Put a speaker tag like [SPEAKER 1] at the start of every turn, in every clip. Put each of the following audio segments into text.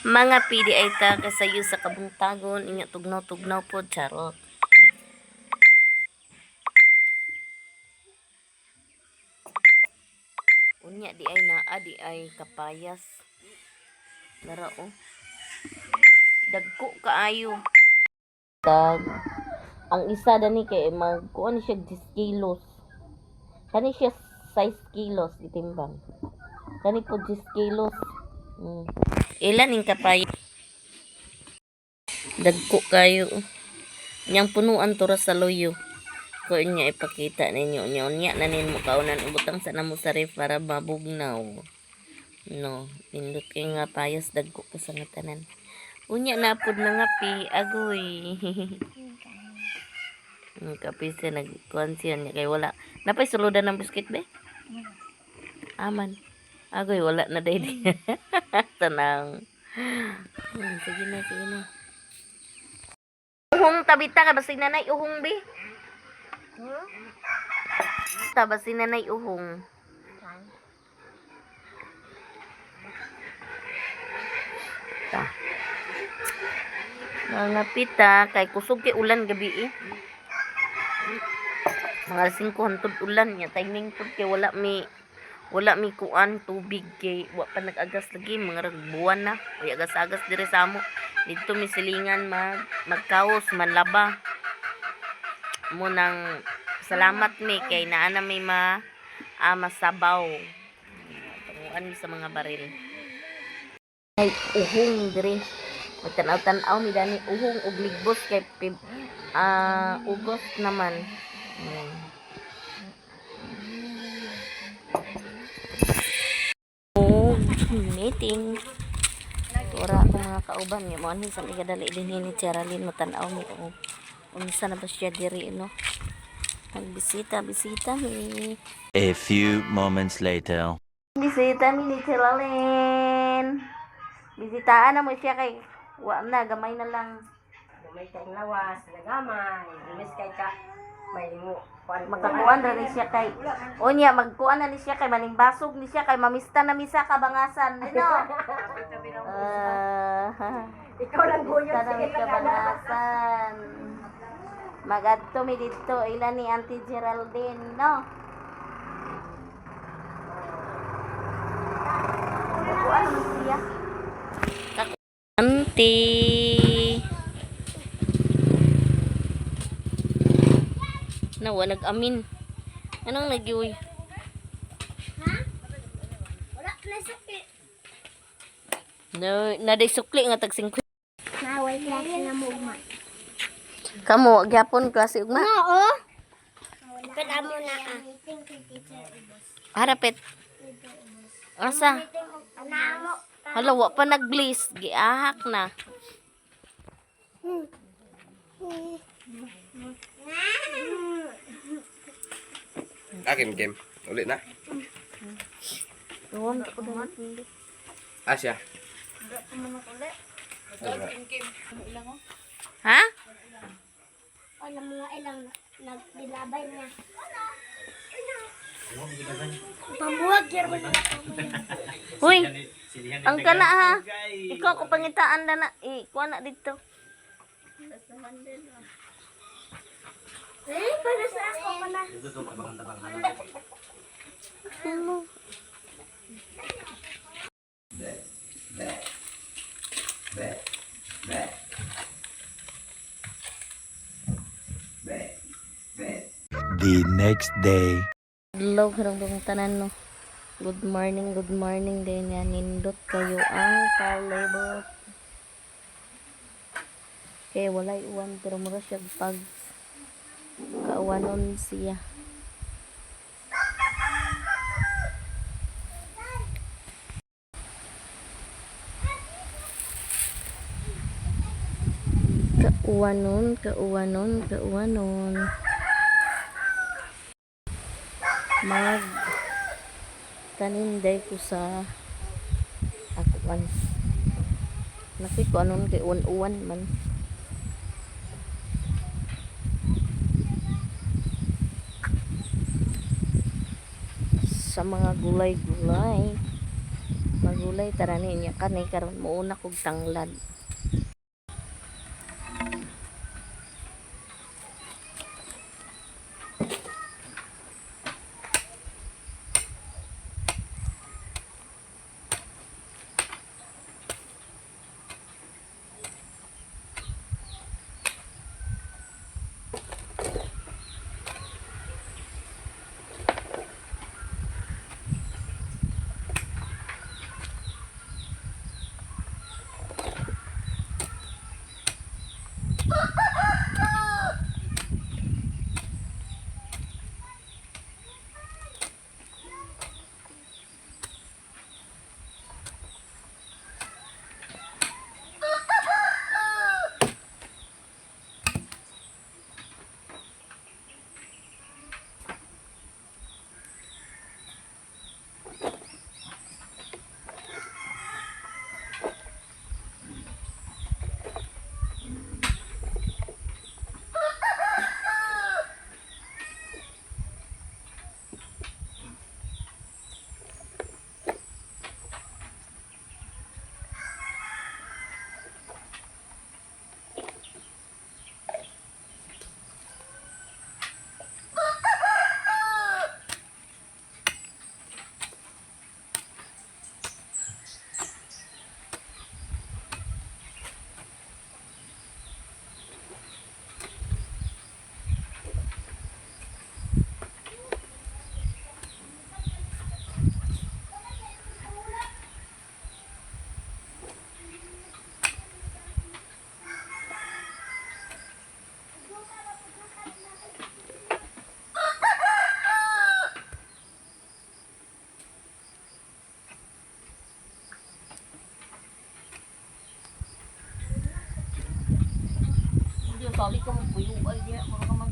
[SPEAKER 1] Mga pidi ay ta kasayo sa kabungtagon inya tugnaw-tugnaw po charot. Unya di ay naa di ay kapayas. Dara oh. Dagko kaayo. Ang isa dani kay magkuan siya 10 kilos. Kani siya 6 kilos itimbang. Kani po 10 kilos. Ilan ning kapay? Dagko kayo. Nyang punuan tura sa loyo. Ko inya ipakita ninyo nya na nimo kaunan ubutang sa namo sa ref para mabugnaw. No, pindot kay nga payas dagko ka sa tanan. Unya na pud na nga pi agoy. Kapi siya nagkuhan siya niya kay wala. Napay suludan ng biscuit be? Aman. Agoy wala na day. Tanang. Sige na, sige na. Uhong tabita ka ba si nanay uhong be? Taba si nanay uhong. Mga pita kay kusog kay ulan gabi eh. Mga 5 hantod ulan nya timing pud kay wala mi kuan tubig kay wa pa nag-agas lagi mga buwan na uy agas-agas dire sa amo dito mi silingan magkaos manlaba mo nang salamat mi kay naa na may masabaw panguan mi sa mga baril ay uhong dire magtanaw-tanaw mi dani uhong ug ligbos kay ugos naman. Meeting ora ako mga kauban mo ani sa igadali din ni Cheralyn matanaw mo kung unsa na ba siya diri no nagbisita mi
[SPEAKER 2] a few moments later.
[SPEAKER 1] Bisita mi ni Cheralyn bisitaan na mo siya kay wa na gamay na lang
[SPEAKER 3] may kay lawas nagamay imbes kay ka may mo
[SPEAKER 1] magkakuan ra ni siya kay unya magkuan na ni siya kay manimbasog ni siya kay mamista na misa kabangasan no
[SPEAKER 3] ikaw lang guyon
[SPEAKER 1] sa mi kabangasan magadto mi dito ila ni Auntie Geraldine no magkuan ni siya Auntie nawa nag-amin. Anong nagyuy? Ha? Wala na sukli. No, naday sukli nga tag 50.
[SPEAKER 4] Naway klase na mo ugma.
[SPEAKER 1] Kamo gyapon klase ugma?
[SPEAKER 4] Oo. Kada mo na
[SPEAKER 1] Harapet. Asa?
[SPEAKER 4] Anamo.
[SPEAKER 1] Hala wa pa nag-bliss, giahak na.
[SPEAKER 5] Akin game. Ulit na.
[SPEAKER 1] Tuwan ko daw hindi.
[SPEAKER 5] Asya.
[SPEAKER 1] Ha?
[SPEAKER 4] Alam mo nga ilang nagdilabay niya. Pamuwag yun.
[SPEAKER 1] Huy. Ang kana ha. Ikaw ko pangitaan na kuha na dito.
[SPEAKER 4] Para sa ako pala.
[SPEAKER 2] The next day.
[SPEAKER 1] Hello, karong tanan no. Good morning din yan. Nindot kayo ang palibot. Kaya walay uwan pero mura siya pag kauwanon siya. Kauwanon. Mag taninday ko sa akuan. Nakit ko anon kay uwan man. Sa mga gulay-gulay. Magulay tarani niya kanay karon muuna kog tanglad. Sorry ko magpuyo ay di mo ka mag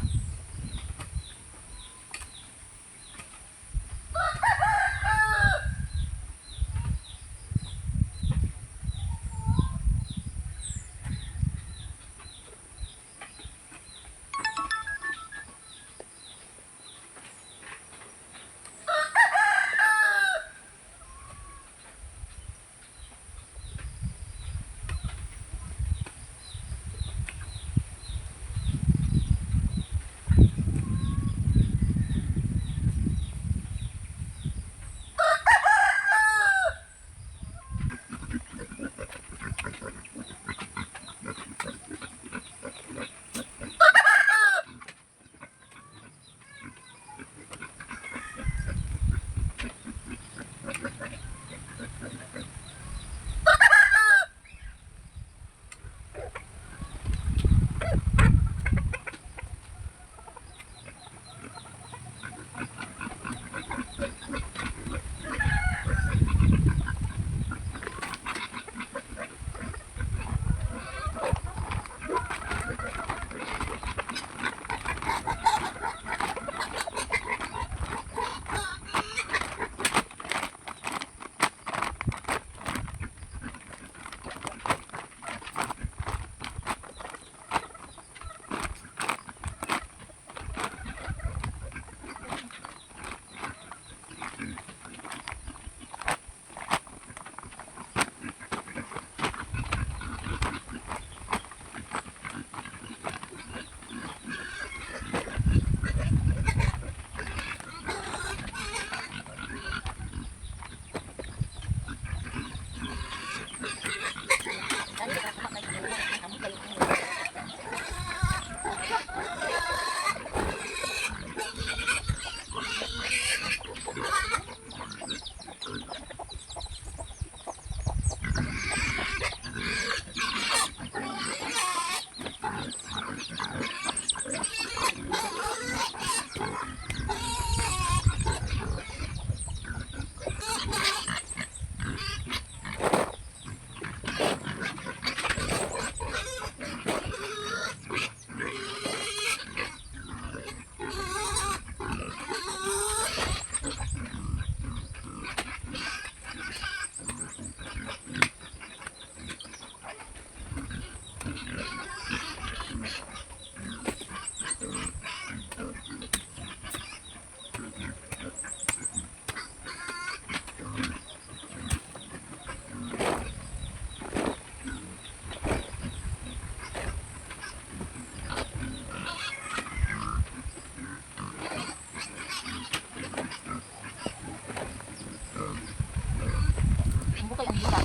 [SPEAKER 1] to yung buta.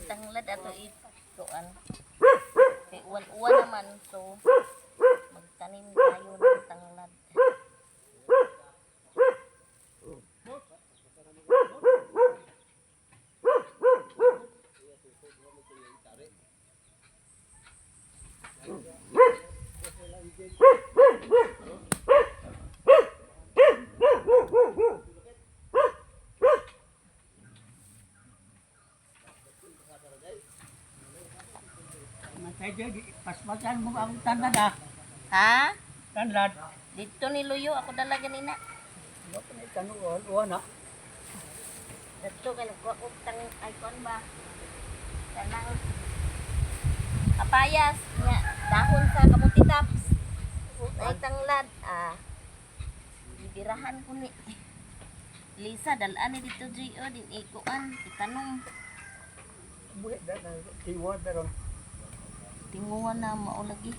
[SPEAKER 1] Tanglad ato ituan. Kay uwan-uwan naman so magtanim tayo ng tanglad.
[SPEAKER 6] Paspasan mo ang tanad ah.
[SPEAKER 1] Ha?
[SPEAKER 6] Tanad.
[SPEAKER 1] Dito ni Luyo ako dala ganina.
[SPEAKER 6] Ano pa na tanong uwan ah.
[SPEAKER 1] Dito kay nagkuha ko tang icon ba? Tanang kapayas nga dahon sa kamuti tops. Nay tanglad bibirahan ko ni Lisa dalaan ni dito Gio din ikuan itanong
[SPEAKER 6] Buhay na tiwa pero
[SPEAKER 1] tinguan na mao lagi.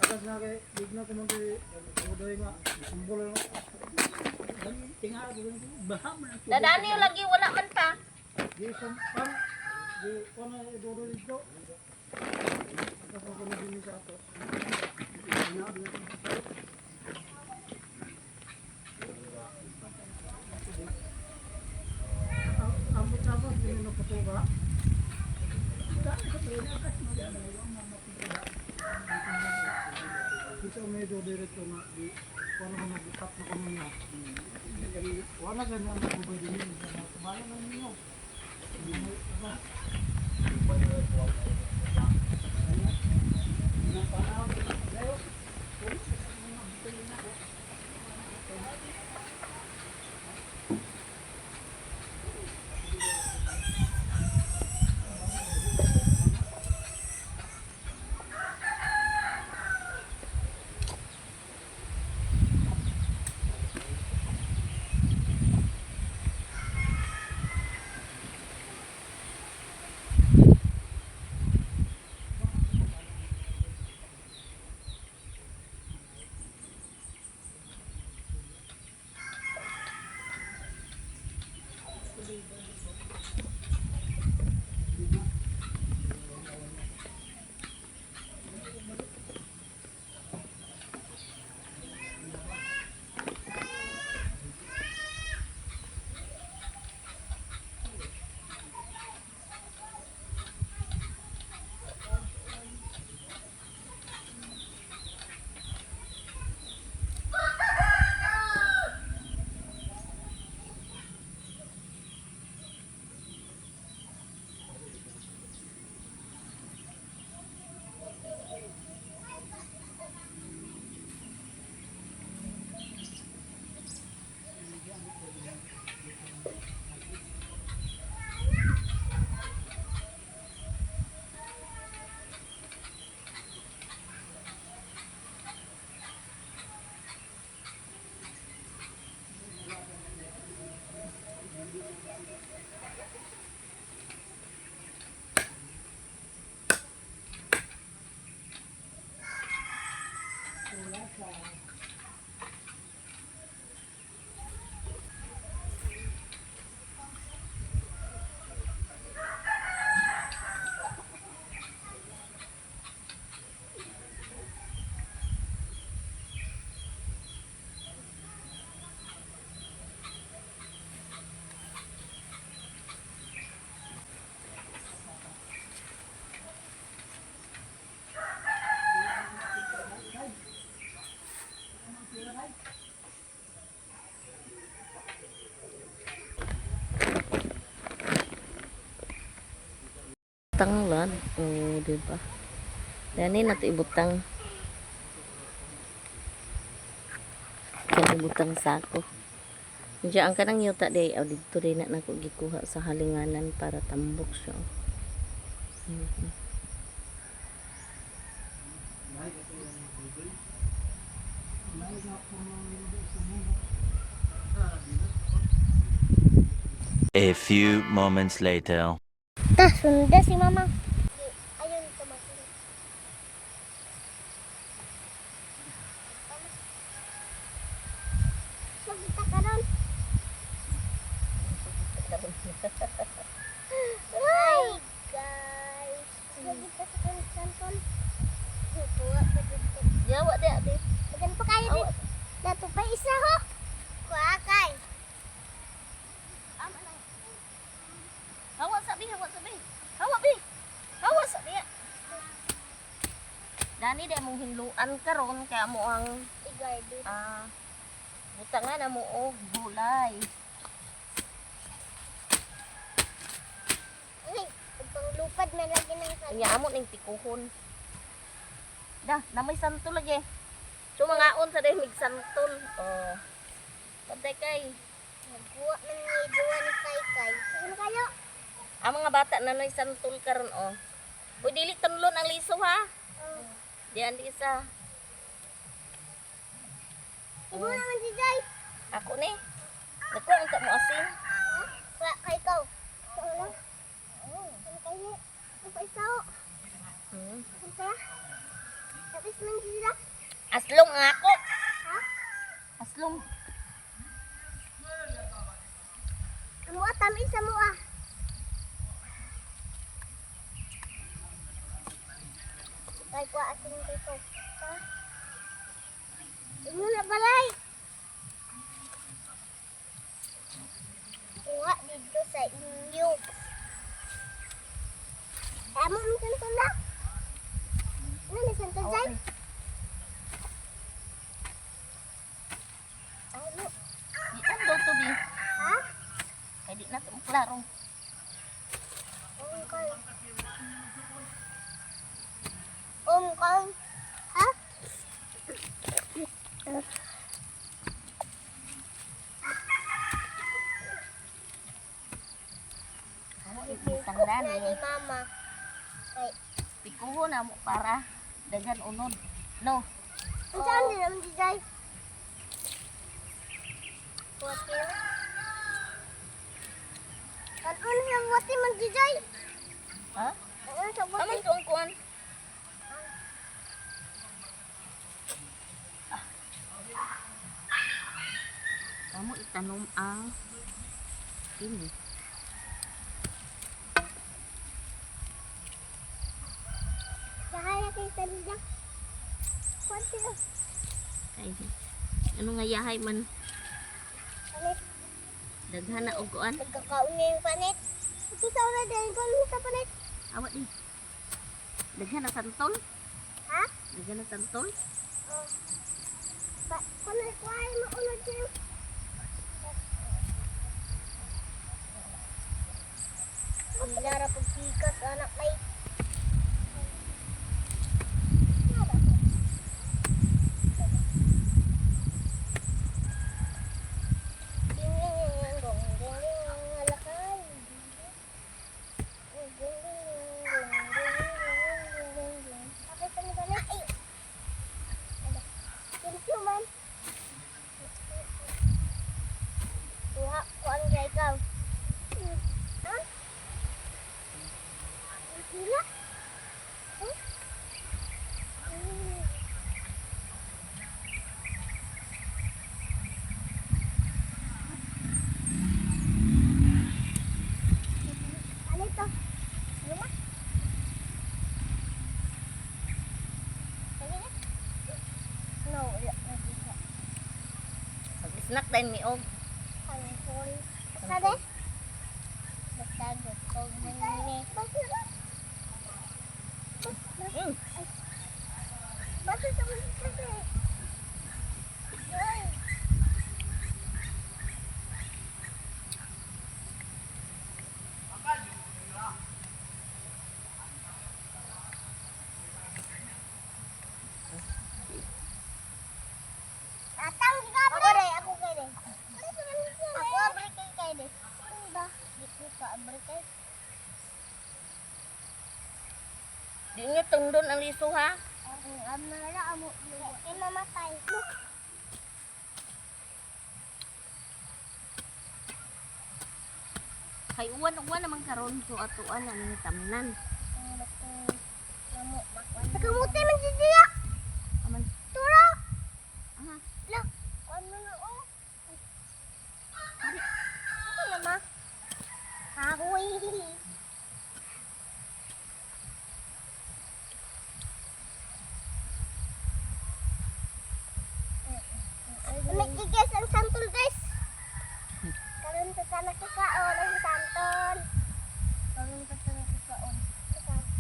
[SPEAKER 6] atas na kay bigna ko man kay udoy nga simbolo no. Tinga ko baham na.
[SPEAKER 1] Dadani yung lagi wala man pa.
[SPEAKER 6] Di pam di kono dodo dito. Atas ko ni dinhi sa ato. Ambot-ambot din no patuga. Kita medyo diretso na di kono mo nagtap na kono na. Jadi wala ganyan ang kubay din sa bayan ng ninyo.
[SPEAKER 1] Tanglad. Oh, di ba? Dani nato ibutang butang sako. Diyan ang kanang yuta day aw dito day na nako gikuha sa halinganan para tambok siya. Mhm.
[SPEAKER 2] A few moments later.
[SPEAKER 4] Tah, sunda si mama. Ayun, tumakin. Magkita ka ron. Hi, guys. Magkita sa kanton. Kuha pa dito.
[SPEAKER 1] Yawa di ate.
[SPEAKER 4] Magan pa kayo din. Dato pa isa ho. Kuha kay.
[SPEAKER 1] Hawa sabi, hawa sabi. Hawa bi. Hawa sabi. Dani day mong hinluan karon kaya mo ang
[SPEAKER 4] I-garden.
[SPEAKER 1] butangan na mo og gulay.
[SPEAKER 4] Ay, panglupad na lagi ng kanya.
[SPEAKER 1] Nya amo ning tikuhon. Da, namay santol lagi. So mangaon sa day mig santol. Oh. Pantay kay.
[SPEAKER 4] Nagkuha ng niduwa ni Kai. Ano kayo?
[SPEAKER 1] Ang mga bata na nay santol karon oh. Boy dili tunlon ang liso ha. Diyan di isa.
[SPEAKER 4] Ibu naman si Jai.
[SPEAKER 1] Ako ni. Dako unta mo asin.
[SPEAKER 4] Kay ikaw. Ano? Ano kayo? Ano pa isaw?
[SPEAKER 1] Hmm.
[SPEAKER 4] Ano kaya? Tapos man sila.
[SPEAKER 1] Aslong nga ako.
[SPEAKER 4] Ha?
[SPEAKER 1] Aslong.
[SPEAKER 4] Amo tamis sa mo ah. Kay ko asin dito. Ha? Imo na balay. Kuha dito sa inyo. Amo mo kan tula. Ano na Santa Jai? Ano?
[SPEAKER 1] Di daw to bi.
[SPEAKER 4] Ha?
[SPEAKER 1] Kay di na to klaro.
[SPEAKER 4] Ongkol. Ongkol. Ha?
[SPEAKER 1] Amo
[SPEAKER 4] Ikot
[SPEAKER 1] itangdan
[SPEAKER 4] na ni
[SPEAKER 1] ni.
[SPEAKER 4] mama. Kay,
[SPEAKER 1] Pikuho na mo para dagan unod. No.
[SPEAKER 4] ang saan din naman si Jai? Wati. Ano na wati man si Jai?
[SPEAKER 1] Ha?
[SPEAKER 4] Ano sa wati?
[SPEAKER 1] Aman tuong kuan. Kamu itanom ang ini.
[SPEAKER 4] Kaya kay Talida. Wati na.
[SPEAKER 1] Ay, ano nga yahay man
[SPEAKER 4] Panit.
[SPEAKER 1] daghan na og kuan.
[SPEAKER 4] Nagkakauna yung panit. Ito sa una din. Kung ano sa panit?
[SPEAKER 1] Awat di. Daghan na santol.
[SPEAKER 4] Ha?
[SPEAKER 1] Daghan na santol.
[SPEAKER 4] Oh. Kung ano kuhay mo unod siya. Ang lara pagpikas anak may. Tuha ko ang kay ikaw. Ha? Gila? Huh? Ano ito? Luma? Ano yan? No, wala. Nakita.
[SPEAKER 1] Snack time ni og.
[SPEAKER 4] Ano po? Sabi? Basta gusto mo nini. Bakit sa mga kasi? Ay. Atang gabri. Ako rin, abrites.
[SPEAKER 1] Di nyo tundon ang liso ha.
[SPEAKER 4] Ang amara amo mamatay.
[SPEAKER 1] Kay uwan naman karon so atuan ang tamnan.
[SPEAKER 4] Nakamuti man si Dia.
[SPEAKER 1] Aman.
[SPEAKER 4] Tura.
[SPEAKER 1] Aha.
[SPEAKER 4] La. Ano na oh? Ano na ma? Kahoy. May igas ang santol guys. Karon sa sana kakaon ang santol. Karon sa sana kakaon.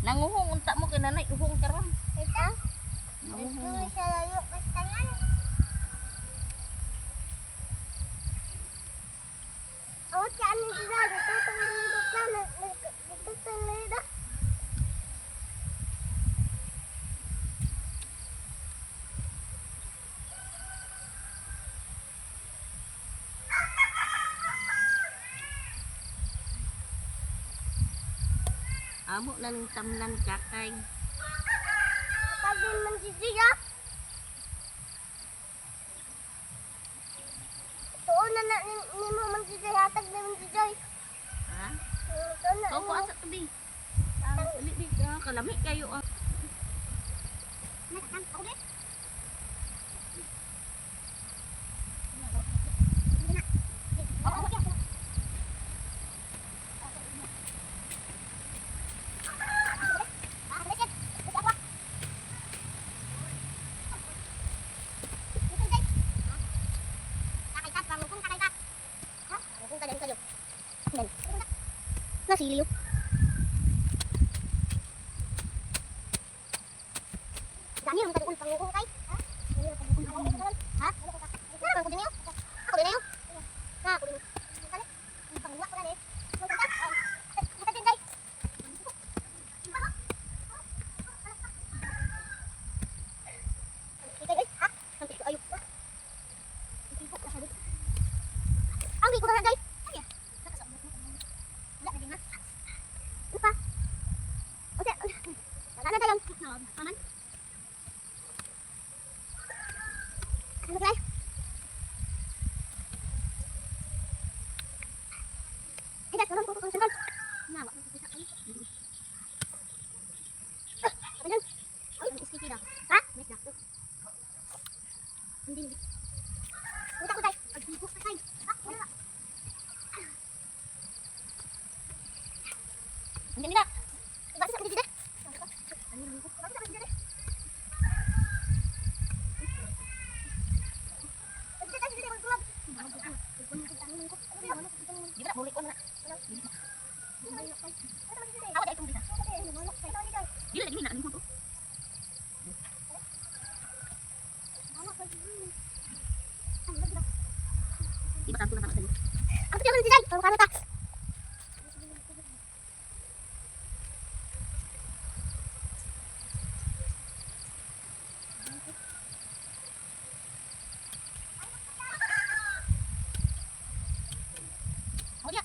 [SPEAKER 1] Nanguhong unta mo kay nanay uhong karon.
[SPEAKER 4] Ito.
[SPEAKER 1] Nanguhong.
[SPEAKER 4] Ito sa layo basta yan. Awat ka ano sila dito tunggu ka na dito tunggu.
[SPEAKER 1] Amo na ning tamnan kakay.
[SPEAKER 4] Sabi man si Dia. Tuon na ni mo man si Dia hatag na man si Joy.
[SPEAKER 1] Ha?
[SPEAKER 4] Tuon na.
[SPEAKER 1] Kau ko asa tabi. Dili di kalami kayo ah.
[SPEAKER 4] Nasili yun. Dami yung taduol pangukong kay. Ha? Ha? Ako din yun. Ako din yun. Ha? Ako din yun. Pangulak ko na eh. Kita din guys. Kita guys. Ha? Sampai ko ayok. Ang di ko na guys. Wala na din ha. Ano pa? Oke. Wala na tayong. Aman. Ano guys? Ay guys, tolong ko sentol. Na, wala ko kita kayo. Apa dyan? Ay, ang iskiti daw. Ha? Mes daw. Hindi. Uta ko guys. Agbibok na kayo. Ha? Wala. Hindi nila. Iba sa hindi dito. Di ba boleh ko na. Ako dai kung dito. Dili lagi na lingkod. Iba santo na tama dali. Ang tiyan si Jay. Ang kanata.
[SPEAKER 1] Oh dia.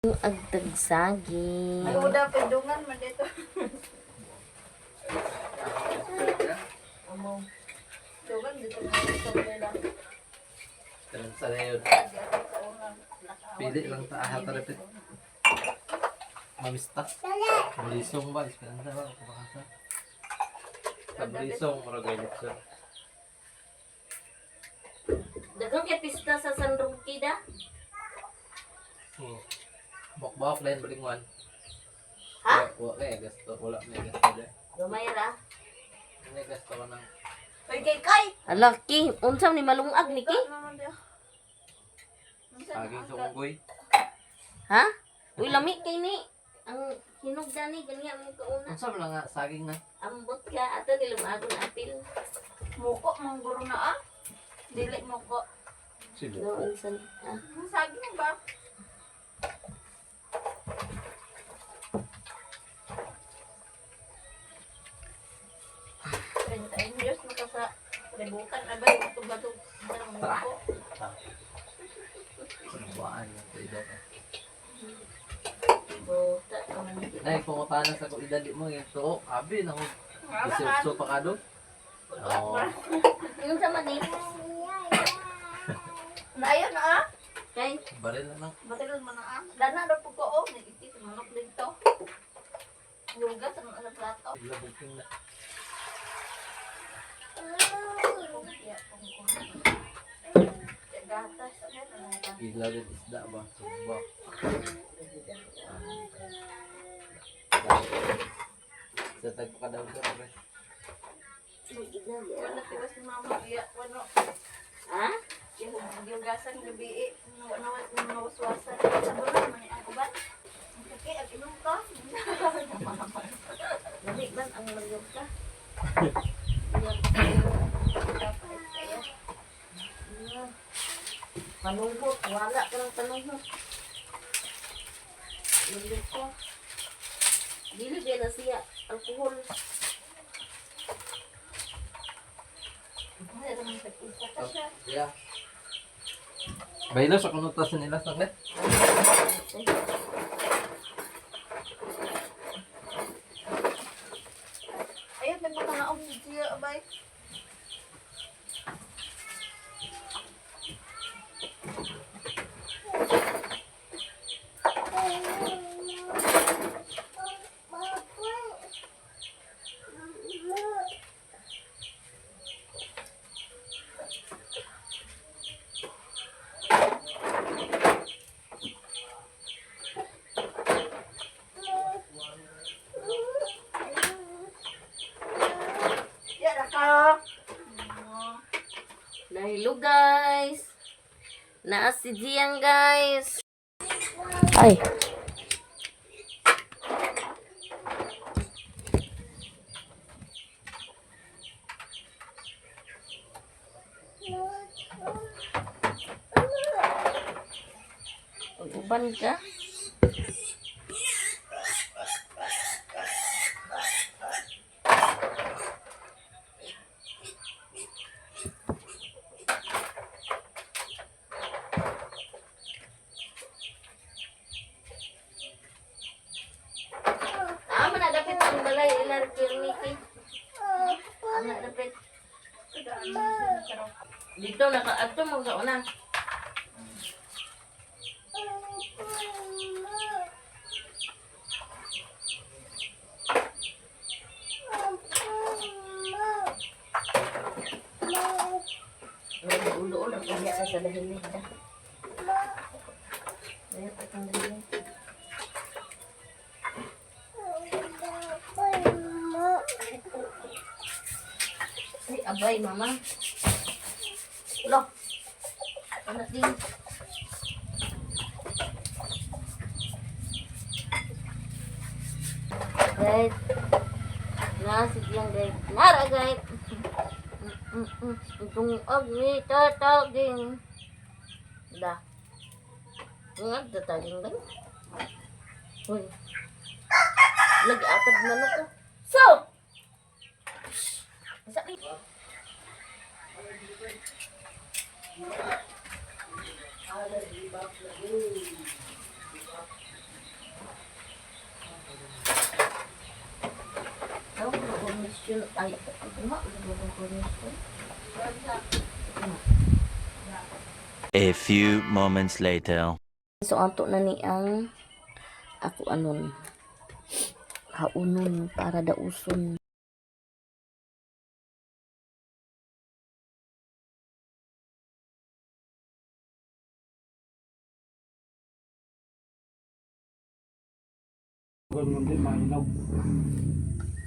[SPEAKER 1] Ang agtag saging.
[SPEAKER 3] Uda pedungan man dito. Dugan dito sa nila.
[SPEAKER 5] Kanan sa yun. Pili lang ta aha ta repit. Mamista. Bulisong ba? Kanan sa ba? Kumakasa. Sa bulisong mura galit siya.
[SPEAKER 1] Dagang kay pista sa San Roque da.
[SPEAKER 5] Bok-bok lain balingon.
[SPEAKER 1] Ha?
[SPEAKER 5] Wala eh, gasto. Wala may gasto deh.
[SPEAKER 1] Gamay ra.
[SPEAKER 5] May gasto ka ng
[SPEAKER 3] Oy kay.
[SPEAKER 1] Ala ki, unsa ni malungag ni ki?
[SPEAKER 5] saging sa unggoy.
[SPEAKER 1] Ha? Uy lami kay ni. Ang hinog gani ganyan mo kauna.
[SPEAKER 5] Unsa man lang nga saging na?
[SPEAKER 1] Ambot ka ato ni lumagon apil.
[SPEAKER 3] Muko mong guro na ah. Dili muko.
[SPEAKER 5] Sibo.
[SPEAKER 1] Doon sa
[SPEAKER 3] Ang saging ba? Years makasa libutan na ba ito ba ito ang muko?
[SPEAKER 5] Kunubuan yung kuida ka.
[SPEAKER 1] bota ka man.
[SPEAKER 5] Ay, pumapana sa kuida di mo yung tuo. Abi, naku. Isip pa ka doon. Oo.
[SPEAKER 1] Yung sa man ni.
[SPEAKER 3] Naayon na ah.
[SPEAKER 1] Kay
[SPEAKER 5] Baril na lang.
[SPEAKER 3] Batilan mo na ah. Dana daw po ko oh. Nag-itis manok dito. Lugas ang ano plato.
[SPEAKER 5] Bigla booking na.
[SPEAKER 3] Gatas.
[SPEAKER 5] Bigla din isda ba? Subak. Sa tagpo ka daw ka, pre.
[SPEAKER 3] Wala tiwas ni mama. Iya, wano.
[SPEAKER 1] ha?
[SPEAKER 3] Yung gasan gabi nawaswasan. Sa bulan man ang uban. Kaki at inom ka.
[SPEAKER 1] Dali man ang mayog ka. Panunghot, wala ka ng panunghot. Mayog ko. Dili kaya na siya alcohol.
[SPEAKER 5] Yeah. Baylo sa konotasyon nila saglit.
[SPEAKER 3] Ayun, may mga naong siya, abay. Ya, ka.
[SPEAKER 1] Hello guys. Naa si Jiang guys. Ay. Uban ka? Dito naka-ato mo sa una. Ulo-ulo kaya sa dahilid dah. Ayun atong dahilid. Ay, abay, mama. Loh. Ano din? Guys. Nasi yang guys. Nara guys. Itong agni tataging. Dah. Ingat tataging guys. Uy. Lagi atad manok ko. So. Sabi. Tahu komisyon ay ano komisyon.
[SPEAKER 2] A few moments later.
[SPEAKER 1] So ato na ni ang ako anon. Haunon para dauson.
[SPEAKER 6] Huwag mo din mahinog.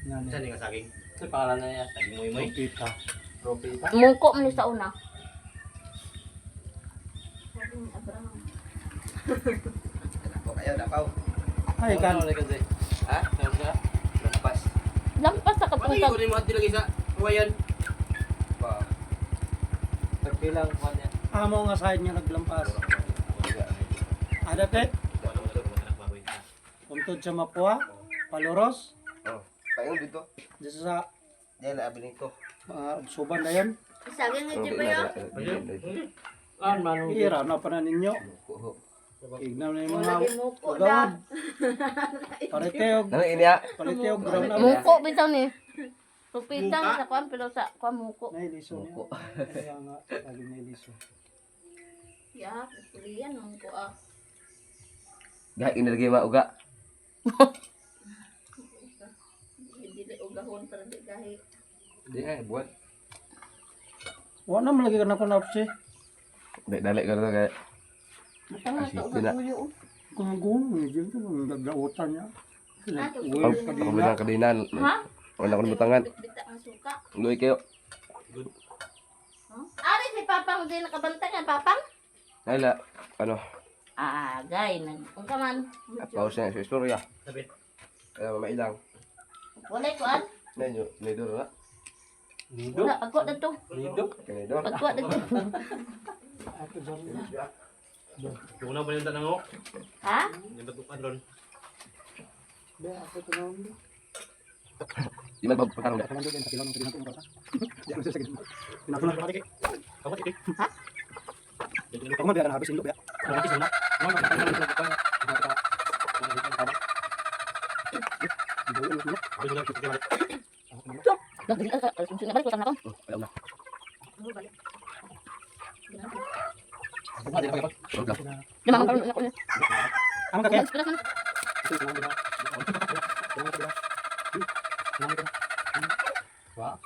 [SPEAKER 6] Yan
[SPEAKER 5] Saan
[SPEAKER 6] eh.
[SPEAKER 5] yung saging? Sa pangalan na yan. Saging mo yung
[SPEAKER 6] Propita.
[SPEAKER 5] Propita.
[SPEAKER 1] Mungko man ni sa una.
[SPEAKER 5] Ako kayo, dapaw.
[SPEAKER 6] Ay, kan.
[SPEAKER 5] Ano kasi? Ha? Ano siya? Lampas.
[SPEAKER 1] Lampas sa katong
[SPEAKER 5] Pati ko rin mo hati lagi sa huwayan. Pa. Tagbilang ko niya.
[SPEAKER 6] Amo nga side niya naglampas. Ada te, untod sa Mapua, Paluros,
[SPEAKER 5] Oh, kayo dito.
[SPEAKER 6] dito sa
[SPEAKER 5] Diyan na abin ko.
[SPEAKER 6] Suban na yun.
[SPEAKER 1] Saging nga di ba yun?
[SPEAKER 5] Ah, manong.
[SPEAKER 6] Ira na pa na ninyo. Ignaw na yung mga
[SPEAKER 1] Lagi muko da.
[SPEAKER 6] ugawad. Pariteo,
[SPEAKER 5] Nang iniya.
[SPEAKER 6] pariteo, ground na.
[SPEAKER 1] Muko bitaw ni. Rupitang sa kwan pero sa kwan muko.
[SPEAKER 6] Nailiso niya. Kaya nga, lagi nailiso.
[SPEAKER 3] Ya, kulian nung ko ah.
[SPEAKER 5] Gahit inilagay mauga.
[SPEAKER 3] Dili ugahon para di gahi.
[SPEAKER 5] Di ay buat.
[SPEAKER 6] Wala naman lagi ka na kunapsi.
[SPEAKER 5] Dali ka na kaya.
[SPEAKER 1] Matanga
[SPEAKER 5] Asik,
[SPEAKER 1] sa
[SPEAKER 5] tidak.
[SPEAKER 1] ulo.
[SPEAKER 6] Kung medyo ito, ang gagawatan niya. Uy,
[SPEAKER 5] Ako
[SPEAKER 6] kadina.
[SPEAKER 5] bilang kadinan.
[SPEAKER 1] Ha?
[SPEAKER 5] Wala ko butangan.
[SPEAKER 3] Bita ang suka.
[SPEAKER 5] Luy kayo.
[SPEAKER 1] Ari si Papang din nakabantay ang Papang?
[SPEAKER 5] Nala. Ano?
[SPEAKER 1] Ah, gay nag. Kung ka man.
[SPEAKER 5] Pause na sa istorya. Kaya mailang.
[SPEAKER 1] Walay kuan.
[SPEAKER 5] Nenyo, nidor na.
[SPEAKER 1] Wala pagko dito.
[SPEAKER 5] Kanidor.
[SPEAKER 1] Pagko dito.
[SPEAKER 6] Ako dyan.
[SPEAKER 5] Yung na ba yung tanong ko?
[SPEAKER 1] Ha?
[SPEAKER 5] Yung batukan doon.
[SPEAKER 6] Be, ako ito na.
[SPEAKER 5] Di man pagpagkarong na.
[SPEAKER 6] Ako lang doon, kapilang ng kapilang kong bata. Di ako sa sakit. Pinakulang ko matiki.
[SPEAKER 5] Kamu tiki.
[SPEAKER 1] Ha?
[SPEAKER 6] Ako man, biya ka na habis indok, biya.
[SPEAKER 5] Ano kasi na?
[SPEAKER 1] Dah dili ka. Susunod balik ko tanah ko.
[SPEAKER 5] Ayaw na.
[SPEAKER 1] Di mamang karon ako.
[SPEAKER 6] Ang kakek.
[SPEAKER 1] Express man.
[SPEAKER 6] Wow.